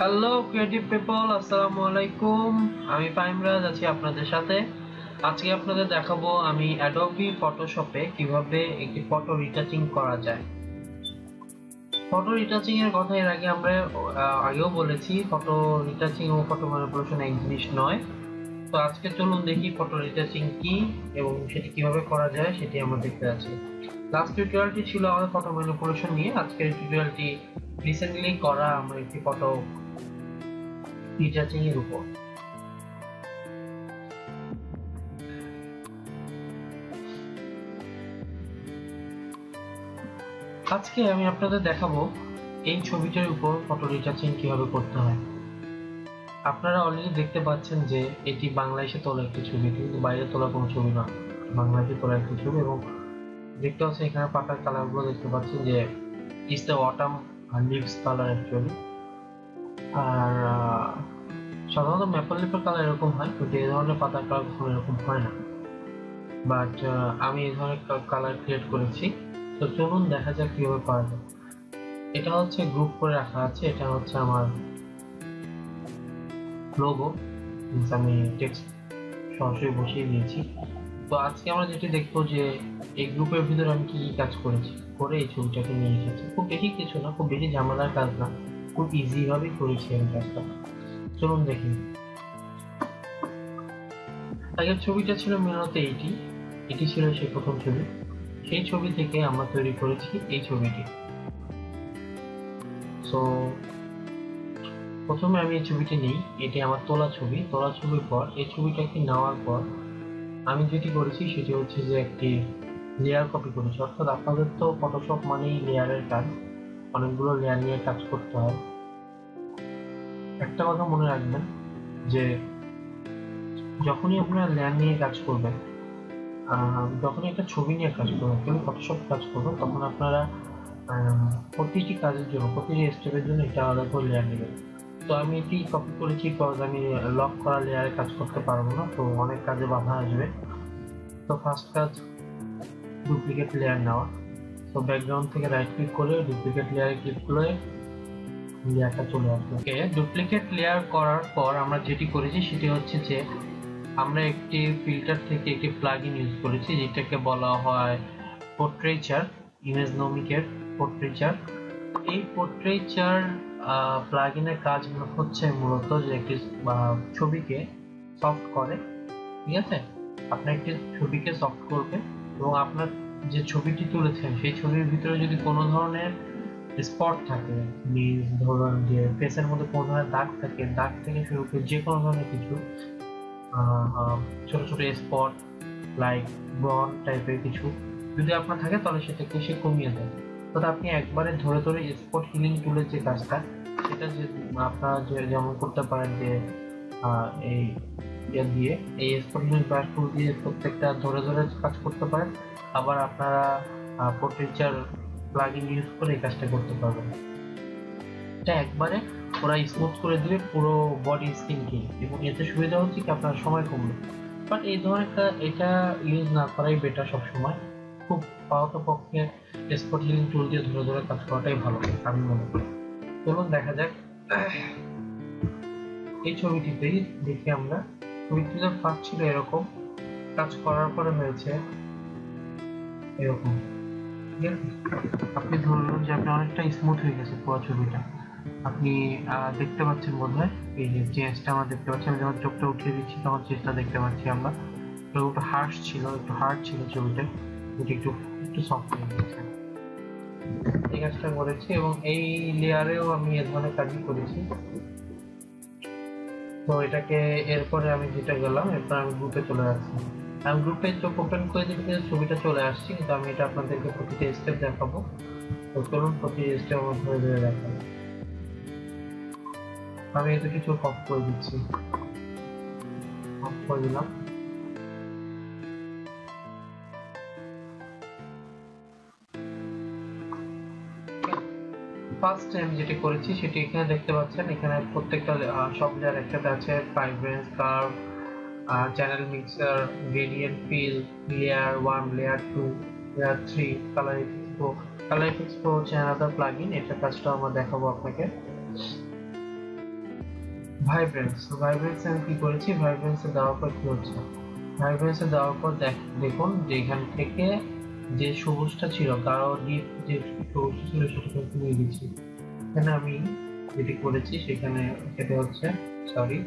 Hello creative people, আসসালামু আলাইকুম। আমি ফাইমরাজ আছি আপনাদের সাথে। আজকে আপনাদের দেখাবো আমি অ্যাডোবি ফটোশপে কিভাবে একটি ফটো রিটাচিং করা যায়। ফটো রিটাচিং এর কথা এর আগে আমরা আগেও বলেছি, ফটো রিটাচিং ও ফটো ম্যানিপুলেশন এক জিনিস নয়। তো আজকে চলুন দেখি ফটো রিটাচিং কি এবং সেটি কিভাবে করা যায় সেটি আমরা দেখতে যাচ্ছি। লাস্ট টিউটোরিয়ালটি ছিল আমাদের ফটো ম্যানিপুলেশন নিয়ে। আজকের টিউটোরিয়ালটি রিসেন্টলি করা আমরা একটি ফটো রিটাচিং এর উপর। আজকে আমি আপনাদের দেখাবো এই ছবিটার উপর ফটো রিটাচিং কিভাবে করতে হয়। আপনারা অলরেডি দেখতে পাচ্ছেন যে এটি বাংলাদেশে তোলা একটি ছবি, কিন্তু বাইরে তোলা কোনো ছবি না, বাংলাদেশে তোলা একটি ছবি। এবং দেখতে পাচ্ছেন এখানে পাতার কালারগুলো দেখতে পাচ্ছেন যে it's the autumn leaves colour actually. আর সাধারণত ম্যাপল লিপের কালার এরকম হয়, কিন্তু এই ধরনের পাতার কালার কখনো এরকম হয় না। বাট আমি এই ধরনের কালার ক্রিয়েট করেছি। তো চলুন দেখা যাক কিভাবে করা যায়। এটা হচ্ছে গ্রুপ করে রাখা আছে, এটা হচ্ছে আমার লোগো, আমি টেক্সট সরাসরি বসিয়ে দিয়েছি। তো আজকে আমরা যেটি দেখবো যে এই গ্রুপের ভিতরে আমি কি কাজ করেছি করে এই ছবিটাকে নিয়ে এসেছি। খুব বেশি কিছু না, খুব বেশি ঝামেলার কাজ না, খুব ইজি ভাবেই করেছি আমি কাজটা। চলুন দেখি। আগের ছবিটা ছিল মূলত এটি ছিল সেই প্রথম ছবি। সেই ছবি থেকে আমরা তৈরি করেছি এই ছবিটি। সো প্রথমে আমি এই ছবিটি নিই, এটি আমার তোলা ছবি। তোলা ছবির পর এই ছবিটাকে নেওয়ার পর আমি যেটি করেছি সেটি হচ্ছে যে একটি লেয়ার কপি করেছি। অর্থাৎ আপনাদের তো ফটোশপ মানেই লেয়ারের কাজ, অনেকগুলো লেয়ার নিয়ে কাজ করতে হয়। একটা কথা মনে রাখবেন যে যখনই আপনারা লেয়ার নিয়ে কাজ করবেন, যখনই একটা ছবি নিয়ে কাজ করবেন, কেউ ফটোশপ কাজ করবেন, তখন আপনারা প্রতিটি কাজের জন্য, প্রতিটি স্টেপের জন্য এটা আলাদা করে লেয়ার নেবেন। তো আমি এটি কপি করেছি বিকজ আমি লক করা লেয়ারে কাজ করতে পারবো না, তো অনেক কাজে বাধা আসবে। তো ফার্স্ট কাজ ডুপ্লিকেট লেয়ার নেওয়া। তো ব্যাকগ্রাউন্ড থেকে রাইট ক্লিক করে ডুপ্লিকেট লেয়ারে ক্লিক করে লেয়ারটা চলে আসবে। ওকে, ডুপ্লিকেট লেয়ার করার পর আমরা যেটি করেছি সেটি হচ্ছে যে আমরা একটি ফিল্টার থেকে একটি প্লাগইন ইউজ করেছি, যেটাকে বলা হয় পোর্ট্রেচার, ইমেজনমিকের পোর্ট্রেচার। এই পোর্ট্রেচার প্লাগইনের কাজ হচ্ছে মূলত যে একটি ছবিকে সফট করে। ঠিক আছে, আপনার একটি ছবিকে সফট করবে এবং আপনার যে ছবিটি তুলেছেন সেই ছবির ভিতরে যদি কোনো ধরনের স্পট থাকে, ধরুন যে ফেসের মধ্যে কোনো ধরনের দাগ থাকে, দাগ থেকে শুরু করে যে কোনো ধরনের কিছু ছোট ছোট স্পট লাইক ব্রন টাইপের কিছু যদি আপনার থাকে, তাহলে সেটাকে সে কমিয়ে দেয়। তো আপনি একবারে ধরে ধরে স্পট হিলিং টুলের যে কাজটা, সেটা যে আপনারা যেমন করতে পারেন যে এই দিয়ে এই স্পট হিলিং ব্রাশ টুল দিয়ে প্রত্যেকটা ধরে ধরে কাজ করতে পারেন। আবার আপনারা পোর্ট্রেচার প্লাগইন ইউজ করে এই কাজটা করতে পারবেন। এটা একবারে ওরা স্মুথ করে দিবে পুরো বডি স্কিনকে, এবং এতে সুবিধা হচ্ছে কি আপনার সময় কমবে। বাট এই ধরনের এটা ইউজ না করাই বেটার সবসময়। খুব পারতপক্ষে স্পট হিলিং টুল দিয়ে ধরে ধরে কাজ করাটাই ভালো আমি মনে করি। চলুন দেখা যাক। এই ছবিটিতেই দেখি আমরা, ছবিটিতে ফার্স্ট ছিল এরকম, কাজ করার পরে হয়েছে এরকম। আপনি ধরুন যে আপনি অনেকটা স্মুথ হয়ে গেছে পুরো ছবিটা, আপনি দেখতে পাচ্ছেন বোধহয় এই যে চেঞ্জটা আমরা দেখতে পাচ্ছি। আমি যখন চোখটা উঠিয়ে দিচ্ছি তখন চেঞ্জটা দেখতে পাচ্ছি আমরা। তো একটু হার্ড ছিল ছবিটা, যেটি একটু একটু সফট হয়ে গেছে। এই কাজটা করেছি এবং এই লেয়ারেও আমি এ ধরনের কাজই করেছি। তো এটাকে এরপরে আমি যেটা গেলাম, এরপর আমি গ্রুপে চলে আসছি। আমি গ্রুপে চোখ ওপেন করে দিলে ছবিটা চলে আসছি, কিন্তু আমি এটা আপনাদেরকে প্রতিটা স্টেপ দেখাবো। তো চলুন প্রতিটা স্টেপ ধরে ধরে দেখাবো। আমি এতে কিছু অফ করে দিচ্ছি, অফ করে দিলাম। ফার্স্ট আমি যেটা করেছি সেটি এখানে দেখতে পাচ্ছেন, এখানে প্রত্যেকটা সব লেয়ার একসাথে আছে। Vibrance, curve, channel mixer, gradient, fill, layer 1, layer 2, layer 3, colour effects pro. Colour effects pro হচ্ছে আলাদা প্লাগইন, এটা কাজটা আমরা দেখাবো আপনাকে। ভাইব্রেন্স আমি কি করেছি, ভাইব্রেন্সে দেওয়ার পর কি হচ্ছে, ভাইব্রেন্সে দেওয়ার পর দেখুন যে এখান থেকে যে সবুজটা ছিল গাঢ় ডিপ যে সবুজটা ছিল সেটাকে একটু নিয়ে দিচ্ছি। এখানে আমি যেটি করেছি সেখানে সেটা হচ্ছে সরি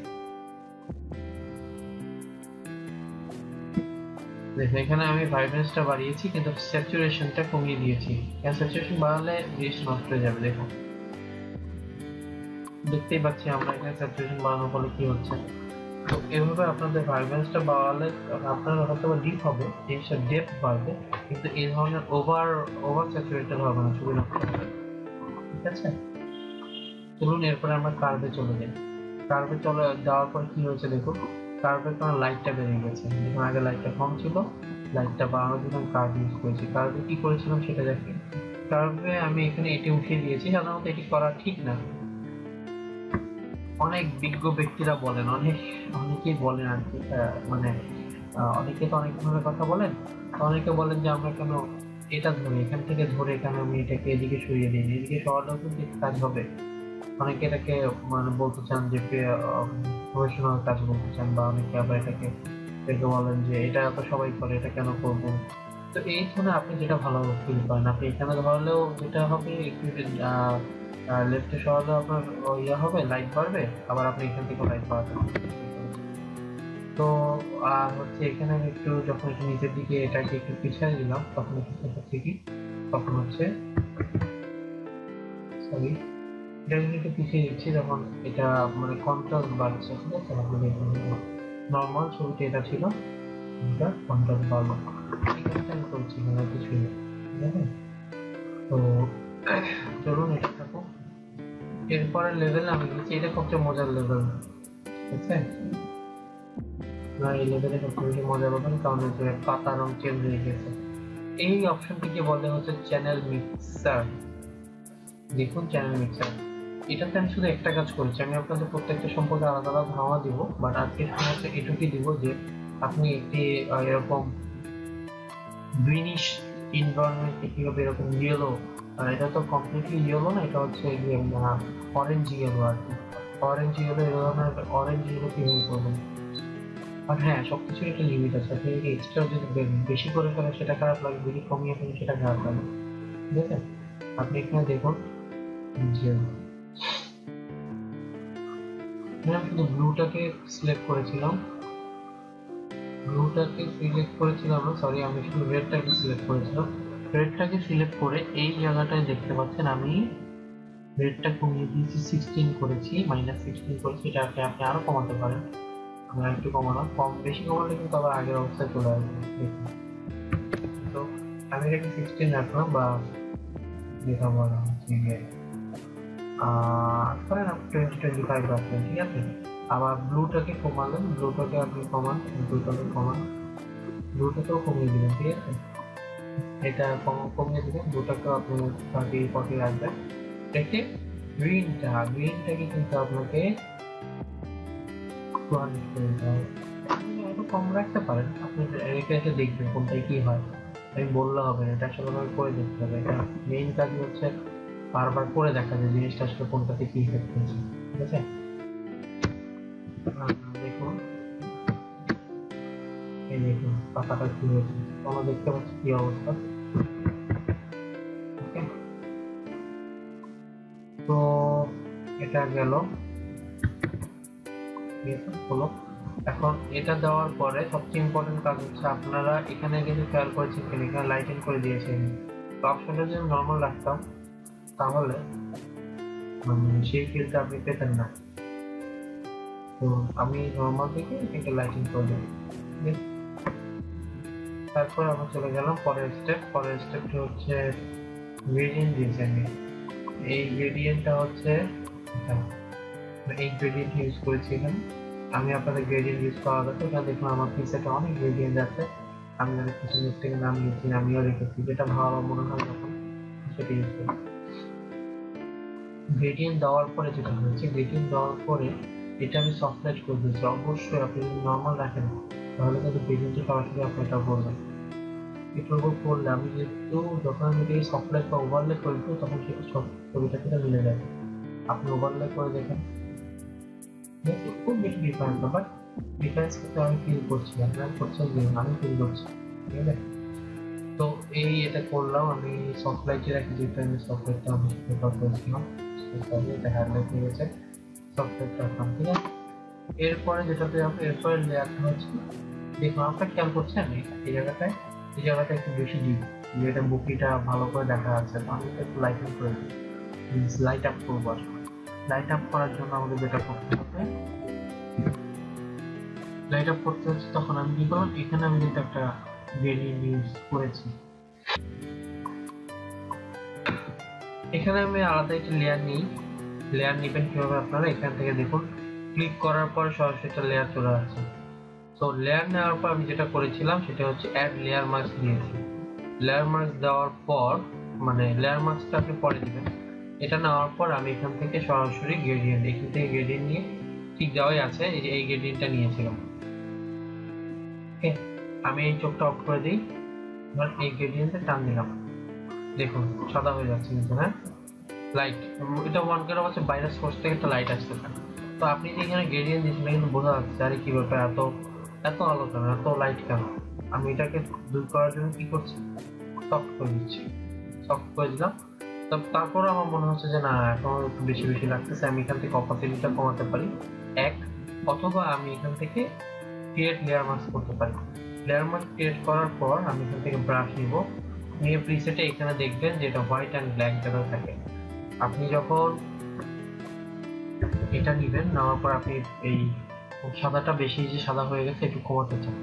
দেখুন এখানে আমি ভাইব্রেন্সটা বাড়িয়েছি কিন্তু স্যাচুরেশনটা কমিয়ে দিয়েছি। স্যাচুরেশন বাড়ালে জিনিসটা নষ্ট হয়ে যাবে। দেখুন দেখতেই পাচ্ছি আমরা এখানে স্যাচুরেশন বাড়ানোর ফলে কি হচ্ছে। তো এভাবে আপনাদের ভাইব্রেন্সটা বাড়ালে আপনার হয়তো ডিপ হবে, জিনিসটা ডেপথ বাড়বে, কিন্তু এই ধরনের ওভার স্যাচুরেটেড হবে না, ছবি নষ্ট হবে। ঠিক আছে, চলুন এরপরে আমরা কার্ভে চলে যাই। কার্ভে চলে যাওয়ার পর কি হয়েছে দেখুন, কার্ভের কারণে লাইটটা বেড়ে গেছে। দেখুন আগে লাইটটা কম ছিল, লাইটটা বাড়ানোর জন্য কার্ভ ইউজ করেছি। কার্ভে কি করেছিলাম সেটা দেখি। কার্ভে আমি এখানে এটি উঠিয়ে দিয়েছি, সাধারণত এটি করা ঠিক না। অনেক বিজ্ঞ ব্যক্তিরা বলেন, অনেকেই বলেন আর কি, মানে অনেকে তো অনেক ভাবে কথা বলেন। অনেকে বলেন যে আমরা কেন এটা ধরে এখান থেকে ধরে এখানে আমি এটাকে এদিকে সরিয়ে দিই, এদিকে সরালেও কিন্তু কাজ হবে। অনেকে এটাকে মানে বলতে চান যে প্রফেশনাল কাজ বলতে চান, বা অনেকে আবার এটাকে বলেন যে এটা তো সবাই করে, এটা কেন করবেন। তো এই ধরনের আপনি যেটা ভালো ফিল করেন, আপনি এখানে ধরলেও যেটা হবে একটু লেফটে সরালেও আপনার ইয়ে হবে, লাইট বাড়বে, আবার আপনি এখান থেকে লাইট বাড়াতে পারবেন। তো আর হচ্ছে এখানে আমি একটু যখন একটু নিচের দিকে এটাকে একটু পিছিয়ে দিলাম তখন হচ্ছে কি, তখন হচ্ছে সরি এটা একটু পিছিয়ে দিচ্ছি, যখন এটা মানে কন্ট্রাস্ট বাড়ছে। ঠিক আছে, আপনি দেখুন নর্মাল ছবিটা এটা ছিল, এটা কন্ট্রাস্ট বাড়লো। এখানে আমি করছি এখানে কিছুই নেই। ঠিক আছে, তো চলুন এটা থাকুক। এরপরের লেভেল আমি দিচ্ছি, এটা সবচেয়ে মজার লেভেল। ঠিক আছে, এই লেভেলে সবচেয়ে বেশি মজা পাবেন, কারণ হচ্ছে পাতা রং চেঞ্জ হয়ে গেছে। এই অপশনটিকে বলে হচ্ছে চ্যানেল মিক্সার। দেখুন চ্যানেল মিক্সার, এটাতে আমি শুধু একটা কাজ করেছি, আমি আপনাদের প্রত্যেকটা সম্পর্কে আলাদা আলাদা ধারণা দিব, বাট আজকে শুধুমাত্র এটুকুই দিব যে আপনি একটি এরকম গ্রিনিশ এনভায়রনমেন্টে কিভাবে এরকম ইয়েলো, এটা তো কমপ্লিটলি ইয়েলো না, এটা হচ্ছে অরেঞ্জ ইয়েলো আর কি, অরেঞ্জ ইয়েলো, এই ধরনের অরেঞ্জ ইয়েলো কিভাবে করবেন। আর হ্যাঁ, সবকিছুর একটা লিমিট আছে। আপনি এক্সট্রা যদি বেশি করে ফেলেন সেটা খারাপ লাগে, যদি কমিয়ে ফেলেন সেটা খারাপ লাগে। ঠিক আছে, আপনি এখানে দেখুন যে আমি শুধু ব্লুটাকে সিলেক্ট করেছিলাম, সরি আমি শুধু রেডটাকে সিলেক্ট করেছিলাম। রেডটাকে সিলেক্ট করে এই জায়গাটায় দেখতে পাচ্ছেন আমি রেডটা কমিয়ে দিয়েছি, 16 করেছি, -16 করেছি। এটাকে আপনি আরো কমাতে পারেন, আমরা একটু কমালাম, বেশি কমালে কিন্তু আবার আগের অবস্থায় চলে আসবে। দেখুন, তো আমি এটাকে 16 রাখলাম, বা যেটা বলা হচ্ছে ধরেন আপনি 25 রাখলেন। ঠিক আছে, আবার ব্লুটাকে কমালেন, ব্লুটাকে আপনি কমান, ব্লুটাকেও কমিয়ে দিলেন। ঠিক আছে, এটা কমিয়ে দিলেন, ব্লুটাকেও আপনি 30-40 রাখবেন। রেখে গ্রিনটাকে কিন্তু আপনাকে 200 করে দিতে হবে। একটু কম রাখতে পারেন, আপনি রেখে এসে দেখবেন কোনটায় কি হয়। আমি বললে হবে না, এটা আসলে আমাকে করে দেখতে হবে। এটা মেইন কাজ হচ্ছে বারবার করে দেখা যায় জিনিসটা আসলে কোনটাতে কি ইফেক্ট হচ্ছে। ঠিক আছে, দেখুন এই দেখুন পাতাটা কি হয়েছে, আমরা দেখতে পাচ্ছি কি অবস্থা। ওকে, তো এটা গেল, হলো। এখন এটা দেওয়ার পরে সবচেয়ে ইম্পর্টেন্ট কাজ হচ্ছে আপনারা এখানে কিন্তু খেয়াল করেছেন কিনা, এখানে লাইটিং করে দিয়েছেন। তো অপশনটা যদি নর্মাল রাখতাম তাহলে মানে সেই ফিলটা আপনি পেতেন না। তো আমি নর্মাল থেকে এটা লাইটিং করে দিই। তারপর আমরা চলে গেলাম পরের স্টেপটা হচ্ছে গ্রেডিয়েন্ট ডিজাইনিং। এই গ্রেডিয়েন্টটা হচ্ছে এই গ্রেডিয়েন্ট ইউজ করেছি এখানে। আমি আপনাদের গ্রেডিয়েন্ট ইউজ করা দরকার, এখানে দেখুন আমার পিসেটে অনেক গ্রেডিয়েন্ট আছে, আমি অনেক কিছু থেকে নামিয়েছি, আমিও রেখেছি, যেটা ভালো মনে হয় যখন সেটা ইউজ করি। গ্রেডিয়েন্ট দেওয়ার পরে যেটা হয়েছে, গ্রেডিয়েন্ট দেওয়ার পরে এটা আমি সফট লাইট করে দিয়েছি। অবশ্যই আপনি যদি নর্মাল রাখেন তাহলে কিন্তু গ্রেডিয়েন্টটা সরাসরি আপনি এটা করবেন। এটার উপর করলে আমি যেহেতু যখন আমি এটাকে সফট লাইট বা ওভারলে করে দেবো তখন সেটা ছবিটা মিলে যাবে। আপনি ওভারলে করে দেখেন, খুব বেশি ডিফারেন্স না, বাট ডিফারেন্স কিন্তু আমি ফিল করছি, আপনারা করছেন যে আমি ফিল করছি, ঠিক আছে? তো এটা করলাম আমি সফট লাইটে রাখি, যেটা আমি সফট লাইটটা আমি প্রেফার করেছিলাম, এটা হাইলাইট হয়ে গেছে, সফট লাইট রাখলাম, ঠিক আছে? এরপরে যেটাতে আমরা এরপরে লেয়ারটা হচ্ছে, দেখুন আপনারা খেয়াল করছেন এই জায়গাটায় একটু বেশি ডিপ, যেটা বুকিটা ভালো করে দেখা যাচ্ছে। তো আমি একটু লাইটিং করে দিই, লাইট আপ করবো। আসলে লাইট আপ করার জন্য আমাদের যেটা করতে হবে, লাইট আপ করতে হচ্ছে, তখন আমি কি করলাম, এখানে আমি যেটা একটা গ্রেডিয়েন্ট ইউজ করেছি, এখানে আমি আলাদা একটা লেয়ার নিই। লেয়ার নেবেন কিভাবে আপনারা, এখান থেকে দেখুন ক্লিক করার পর সরাসরি একটা লেয়ার চলে আসছে। তো লেয়ার নেওয়ার পর আমি যেটা করেছিলাম সেটা হচ্ছে অ্যাড লেয়ার মাস্ক দিয়েছি। লেয়ার মাস্ক দেওয়ার পর, মানে লেয়ার মাস্কটা আপনি পরে দিবেন, এটা নেওয়ার পর আমি এখান থেকে সরাসরি গ্রেডিয়েন্ট, এখান থেকে গ্রেডিয়েন্ট নিয়ে, ঠিক দেওয়াই আছে, এই যে এই গ্রেডিয়েন্টটা নিয়েছিলাম। ওকে, আমি এই চোখটা অফ করে দিই, এবার এই গ্রেডিয়েন্টে টান দিলাম, দেখুন সাদা হয়ে যাচ্ছে কিন্তু, হ্যাঁ লাইট, এটা মনে করা হচ্ছে বাইরের সোর্স থেকে একটা লাইট আসতে পারে। তো আপনি যে এখানে গ্রেডিয়েন্ট দিয়েছেন কিন্তু বোঝা যাচ্ছে আরে কি ব্যাপার, এত এত আলো কেন, এত লাইট কেন। আমি এটাকে দূর করার জন্য কি করছি, সফট করে দিচ্ছি, সফট করে দিলাম। তারপর আমার মনে হচ্ছে যে না, এখন একটু বেশি বেশি লাগতেছে, আমি এখান থেকে অপাসিটিটা কমাতে পারি এক, অথবা আমি এখান থেকে ক্রিয়েট লেয়ার মাস্ক করতে পারি। লেয়ার মাস্ক ক্রিয়েট করার পর আমি এখান থেকে ব্রাশ নিব, নিয়ে প্রিসেটে এখানে দেখবেন যে এটা হোয়াইট অ্যান্ড ব্ল্যাক যেটা থাকে, আপনি যখন এটা নিবেন, নেওয়ার পর আপনি এই সাদাটা বেশি যে সাদা হয়ে গেছে একটু কমাতে চান,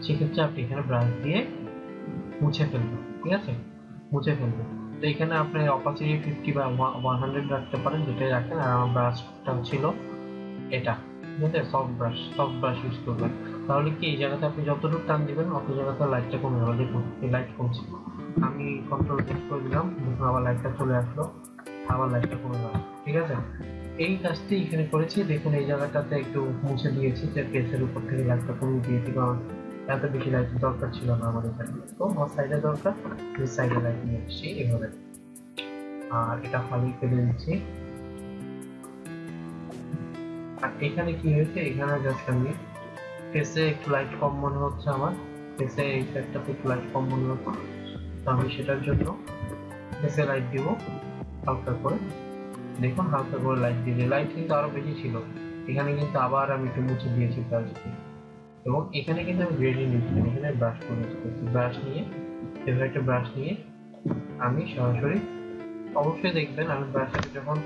সেক্ষেত্রে আপনি এখানে ব্রাশ দিয়ে মুছে ফেলবেন, ঠিক আছে? মুছে ফেলবেন। তো এখানে আপনি অপাসিটি 50 বা 100 রাখতে পারেন, যেটাই রাখেন। আর আমার ব্রাশটা ছিল এটা, ঠিক আছে? সফট ব্রাশ ইউজ করবেন, তাহলে কি এই জায়গাতে আপনি যতটুকু টান দিবেন অত জায়গাতে লাইটটা কমে যাবে। দেখুন এই লাইট কমছে, আমি কন্ট্রোল চেক করে দিলাম, দেখুন আবার লাইটটা চলে আসলো, আবার লাইটটা কমে গেল, ঠিক আছে? এই কাজটি এখানে করেছি। দেখুন এই জায়গাটাতে একটু মুছে দিয়েছি, যে পেসের উপর থেকে লাইটটা কমিয়ে দিয়েছি, কারণ এত বেশি লাইট দরকার ছিল না আমাদের এখানে। তো আমার সাইডে দরকার, এই সাইডে লাইট নিয়ে এসেছি এভাবে, আর এটা খালি ফেলে দিচ্ছি। আর এখানে কি হয়েছে, এখানে জাস্ট আমি ফেসে একটু লাইট কম মনে হচ্ছে, আমার ফেসে এই সাইডটাতে একটু লাইট কম মনে হচ্ছে, তো আমি সেটার জন্য ফেসে লাইট দিব হালকা করে। দেখুন হালকা করে লাইট দিয়ে, লাইট কিন্তু আরো বেশি ছিল, এখানে কিন্তু আবার আমি একটু মুছে দিয়েছি ব্রাশ দিয়ে। এবং এখানে কিন্তু আমি গ্রেডিয়েন্ট ইউজ করি, এখানে ব্রাশ করে ইউজ করছি, ব্রাশ নিয়ে এভাবে একটা ব্রাশ নিয়ে আমি সরাসরি, অবশ্যই দেখবেন আমি ব্রাশটাকে যখন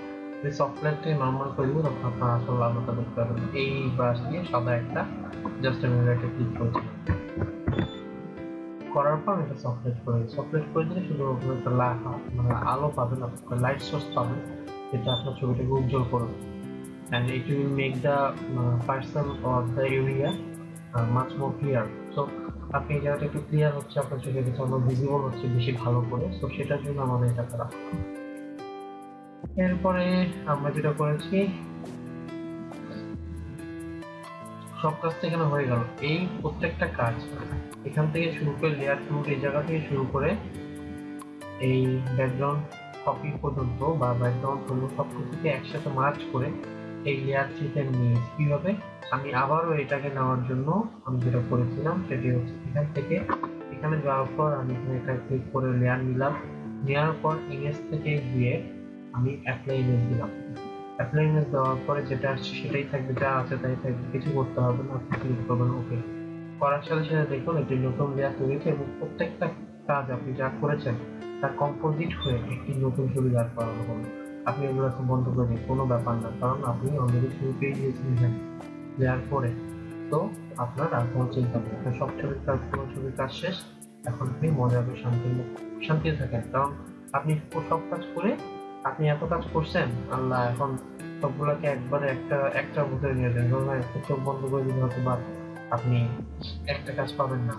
সফটওয়্যার থেকে নর্মাল করে দিব তখন আপনার আসল আলোটা দেখতে পাবেন। এই ব্রাশ দিয়ে সাদা একটা জাস্ট আমি একটা ক্লিক করেছি, করার পর এটা সফটওয়্যার করে দিলে শুধু একটা মানে আলো পাবেন, আপনার লাইট সোর্স পাবেন, যেটা আপনার ছবিটাকে উজ্জ্বল করবে, and it will make the person or the area much more clear. So আপনি এই জায়গাটা একটু ক্লিয়ার হচ্ছে, আপনার চোখের কাছে আরো ভিজিবল হচ্ছে বেশি ভালো করে, তো সেটার জন্য আমাদের এটা করা। এরপরে আমরা যেটা করেছি, সব কাজ তো এখানে হয়ে গেল। এই প্রত্যেকটা কাজ এখান থেকে শুরু করে লেয়ার টুল এই জায়গা থেকে শুরু করে এই ব্যাকগ্রাউন্ড কপি পর্যন্ত বা ব্যাকগ্রাউন্ড পর্যন্ত সবকিছুকে একসাথে মার্চ করে এই লেয়ার থ্রিতে নিয়ে কিভাবে, আমি আবারও এটাকে নেওয়ার জন্য আমি যেটা করেছিলাম সেটি হচ্ছে এখান থেকে এখানে যাওয়ার পর আমি এখানে এটা ক্লিক করে লেয়ার নিলাম, নেওয়ার পর ইমেজ থেকে গিয়ে আমি অ্যাপ্লাই ইমেজ দিলাম। অ্যাপ্লাই ইমেজ দেওয়ার পরে যেটা আসছে সেটাই থাকবে, যা আছে তাই থাকবে, কিছু করতে হবে না, আপনি ক্লিক করবেন ওকে। করার সাথে সাথে দেখুন একটি নতুন লেয়ার তৈরি হয়েছে এবং প্রত্যেকটা কাজ আপনি যা করেছেন তার কম্পোজিট হয়ে একটি নতুন ছবি দাঁড় করানো হবে। আপনি এগুলো এখন বন্ধ করে দিন, কোনো ব্যাপার না, কারণ আপনি অলরেডি শুরু পেয়ে গিয়েছেন লেয়ার পরে। তো আপনার আর কোনো চিন্তা নেই, আপনার সব ছবির কাজ শেষ, এখন আপনি মনে হবে শান্তিতে থাকেন, কারণ আপনি সব কাজ করে আপনি এত কাজ করছেন, আল্লাহ এখন সবগুলোকে একবারে একটার ভিতরে নিয়ে দেন, কারণ একটা চোখ বন্ধ করে দিলে হয়তো বা আপনি একটা কাজ পাবেন না,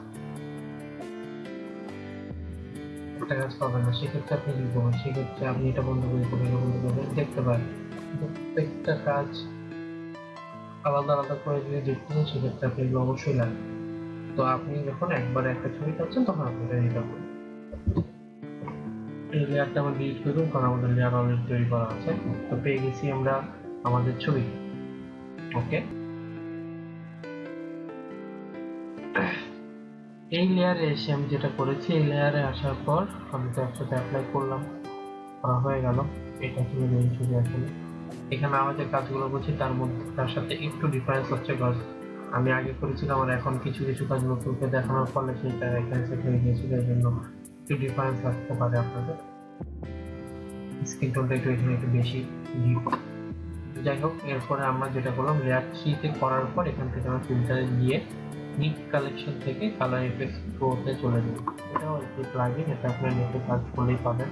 সেক্ষেত্রে আপনি কি করবেন, সেক্ষেত্রে আপনি এটা বন্ধ করে দেখতে পারেন প্রত্যেকটা কাজ আলাদা আলাদা করে যদি দেখতে চান সেক্ষেত্রে আপনি এগুলো অবশ্যই লাগবে। তো আপনি যখন একবার একটা ছবি পাচ্ছেন তখন আপনি এটা নিতে পারেন। এই লেয়ারটা আমরা ডিলিট করে দেবো, কারণ আমাদের লেয়ার অলরেডি তৈরি করা আছে। তো পেয়ে গেছি আমরা আমাদের ছবি। ওকে, এই লেয়ারে এসে আমি যেটা করেছি, এই লেয়ারে আসার পর আমি তো একসাথে অ্যাপ্লাই করলাম, করা হয়ে গেল। এটা ছিল মেইন ছবি। আসলে এখানে আমরা যে কাজগুলো করছি তার সাথে একটু ডিফারেন্স হচ্ছে, কারণ আমি আগে করেছিলাম আর এখন কিছু কিছু কাজ নতুনকে দেখানোর ফলে সেটা এখানে সেট হয়ে গিয়েছিল, এই জন্য একটু ডিফারেন্স আসতে পারে আপনাদের। স্ক্রিন টোনটা একটু এখানে একটু বেশি ডিপ। যাই হোক, এরপরে আমরা যেটা করলাম, লেয়ার 3 তে করার পর এখান থেকে আমরা ফিল্টারে গিয়ে নিট কালেকশন থেকে কালার ইফেক্টস প্রোতে চলে যাব। এটাও একটি প্লাগইন, এটা আপনারা নেটে সার্চ করলেই পাবেন।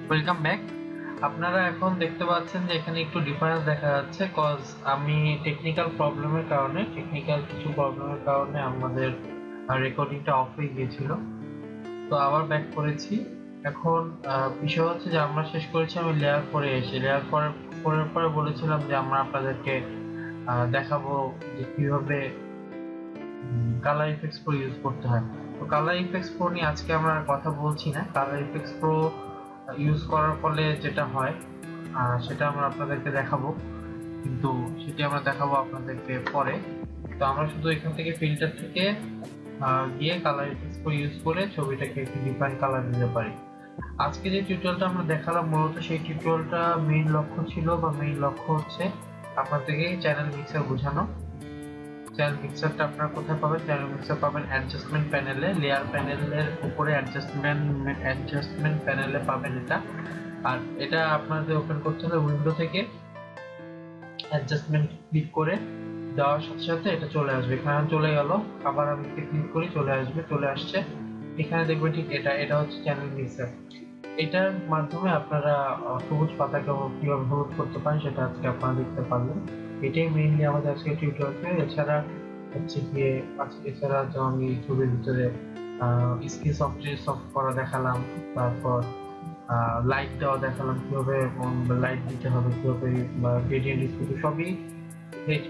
Welcome back. আপনারা এখন দেখতে পাচ্ছেন যে এখানে একটু ডিফারেন্স দেখা যাচ্ছে, কজ আমি টেকনিক্যাল কিছু প্রবলেমের কারণে আমাদের রেকর্ডিংটা অফ হয়ে গিয়েছিল। তো আবার ব্যাক করেছি। এখন বিষয় হচ্ছে যে আমরা শেষ করেছি আমি লেয়ার 4 এ এসে। লেয়ার 4 এর পরে বলেছিলাম যে আমরা আপনাদেরকে দেখাবো যে কিভাবে কালার ইফেক্টস প্রো ইউজ করতে হয়। তো কালার ইফেক্টস প্রো নিয়ে আজকে আমরা কথা বলছি না। কালার ইফেক্টস প্রো ইউজ করার ফলে যেটা হয় সেটা আমরা আপনাদেরকে দেখাবো, কিন্তু সেটা আমরা দেখাবো আপনাদেরকে পরে। তো আমরা শুধু এখান থেকে ফিল্টার থেকে গিয়ে কালার ইফেক্টস প্রো ইউজ করে ছবিটাকে একটু ডিফারেন্ট কালার দিতে পারি। আজকে যে টিউটোরিয়ালটা আমরা দেখালাম, মূলত সেই টিউটোরিয়ালটা মেইন লক্ষ্য হচ্ছে আপনাদেরকে চ্যানেল মিক্সার বোঝানো। চ্যানেল মিক্সারটা আপনারা কোথায় পাবেন? চ্যানেল মিক্সার পাবেন অ্যাডজাস্টমেন্ট প্যানেলে, লেয়ার প্যানেলের উপরে অ্যাডজাস্টমেন্ট প্যানেলে পাবেন এটা। আর এটা আপনাদের ওপেন করতে হবে উইন্ডো থেকে, অ্যাডজাস্টমেন্ট ক্লিক করে দেওয়ার সাথে সাথে এটা চলে আসবে। এখানে চলে গেল, আবার আমি ক্লিক করি, চলে আসছে। এখানে দেখবেন ঠিক এটা হচ্ছে চ্যানেল মিক্সার। এটার মাধ্যমে আপনারা সবুজ পাতাকে কিভাবে হলুদ করতে পারেন সেটা আজকে আপনারা দেখতে পারবেন। এটাই মেইনলি আমাদের আজকে টিউটোরিয়াল। এছাড়া আমি ছবির ভিতরে স্কিন সফট করা দেখালাম, তারপর লাইট দেওয়া দেখালাম, কিভাবে লাইট দিতে হবে, কিভাবে গ্রেডিয়েন্ট স্কুল সবই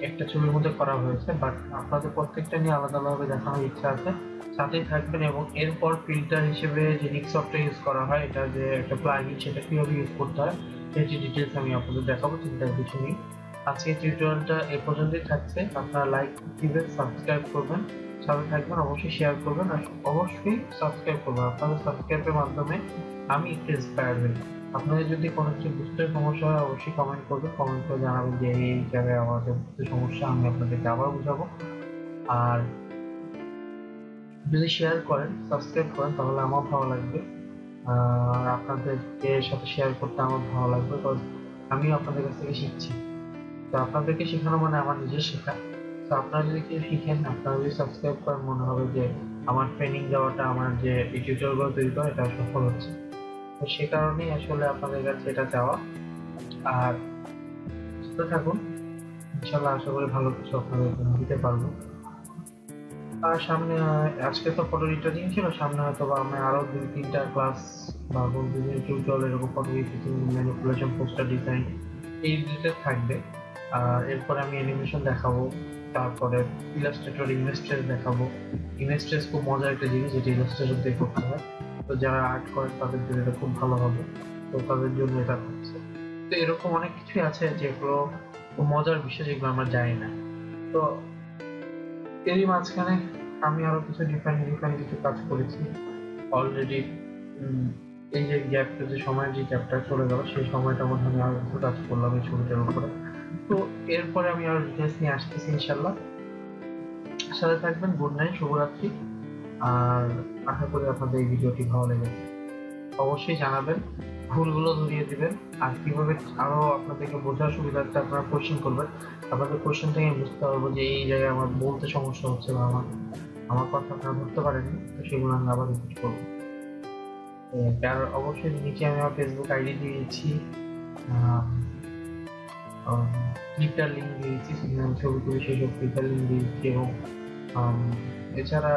একটা ছবির মধ্যে করা হয়েছে। বাট আপনাদের প্রত্যেকটা নিয়ে আলাদাভাবে দেখানোর ইচ্ছা আছে, সাথেই থাকবেন। এবং এরপর ফিল্টার হিসেবে যে নিক্সপটা ইউজ করা হয়, এটা যে একটা প্লাগইন, সেটা কিভাবে ইউজ করতে হয় সেই ডিটেলস আমি আপনাদের দেখাবো, চিন্তার কিছু নেই। আজকে টিউটোরিয়ালটা এ পর্যন্তই থাকছে। আপনারা লাইক দিবেন, সাবস্ক্রাইব করবেন, সাথে থাকবেন, অবশ্যই শেয়ার করবেন আর অবশ্যই সাবস্ক্রাইব করবেন। আপনাদের সাবস্ক্রাইবের মাধ্যমে আমি একটু ইন্সপায়ার হই। আপনাদের যদি কোনো কিছু বুঝতে সমস্যা হয় অবশ্যই কমেন্ট করবেন, কমেন্ট করে জানাবেন যে এই জায়গায় আমাদের বুঝতে সমস্যা, আমি আপনাদেরকে আবার বুঝাবো। আর যদি শেয়ার করেন, সাবস্ক্রাইব করেন, তাহলে আমার ভালো লাগবে। আর আপনাদেরকে সাথে শেয়ার করতে আমার ভালো লাগবে, কারণ আমিও আপনাদের কাছ থেকে শিখছি। তো আপনাদেরকে শেখানো মানে আমার নিজের শেখা। তো আপনারা যদি কেউ শিখেন, আপনারা যদি সাবস্ক্রাইব করেন, মনে হবে যে আমার ট্রেনিং দেওয়াটা, আমার যে এই টিউটোরিয়ালগুলো তৈরি করা, এটা সফল হচ্ছে। তো সে কারণেই আসলে আপনাদের কাছে এটা চাওয়া। আর সুস্থ থাকুন, ইনশাল্লাহ আশা করি ভালো কিছু আপনাদের জন্য দিতে পারবো। আর সামনে আজকে তো ফটো এডিটিং ছিল, সামনে হয়তো বা আমি আরো 2-3টা ক্লাস বা টিউটোরিয়াল এরকম photo editing, manipulation, poster design এই রিলেটেড থাকবে। আর এরপরে আমি অ্যানিমেশন দেখাবো, তারপরে ইলাস্ট্রেটর ইমেজ দেখাবো। ইমেজ খুব মজার একটা জিনিস, যেটা ইলাস্ট্রেটর দিয়ে করতে হয়। তো যারা আর্ট করেন তাদের জন্য এটা খুব ভালো হবে, তো তাদের জন্য এটা হচ্ছে। তো এরকম অনেক কিছুই আছে যেগুলো খুব মজার বিষয়, যেগুলো আমরা জানি না। তো এরই মাঝখানে আমি আরো কিছু ডিফারেন্ট কিছু কাজ করেছি অলরেডি। এই যে গ্যাপটা, যে সময়ের যে গ্যাপটা চলে গেল, সেই সময়টার মধ্যে আমি আরো কিছু কাজ করলাম এই ছবিটার উপরে। তো এরপরে আমি আরো ডিটেলস নিয়ে আসতেছি ইনশাল্লাহ। সাথে থাকবেন। গুড নাইট, শুভরাত্রি। আর আশা করি আপনাদের এই ভিডিওটি ভালো লেগেছে। অবশ্যই জানাবেন, ভুলগুলো ধরিয়ে দিবেন, আর কিভাবে আরো আপনাদেরকে বোঝার সুবিধার্থে আপনারা কোয়েশ্চেন করবেন। আপনাদের কোয়েশ্চেন থেকে বুঝতে পারবো যে এই জায়গায় আমার বলতে সমস্যা হচ্ছে বা আমার কথা আপনারা ধরতে পারেননি, তো সেগুলো আমি আবার রিপিট করবো। আর অবশ্যই নিচে আমি আমার ফেসবুক আইডি দিয়েছি, টুইটার লিঙ্ক দিয়েছি, ছবি তুলে সেসব টুইটার লিঙ্ক দিয়েছি। এবং এছাড়া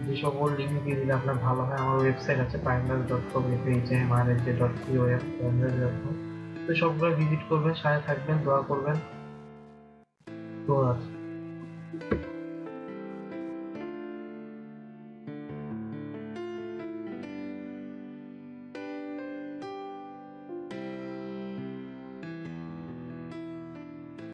যে সকল লিঙ্ক দিয়ে দিলে আপনার ভালো হয়, আমার ওয়েবসাইট আছে primary.com, primary.com। তো সবগুলো ভিজিট করবেন, সাথে থাকবেন, দোয়া করবেন। তো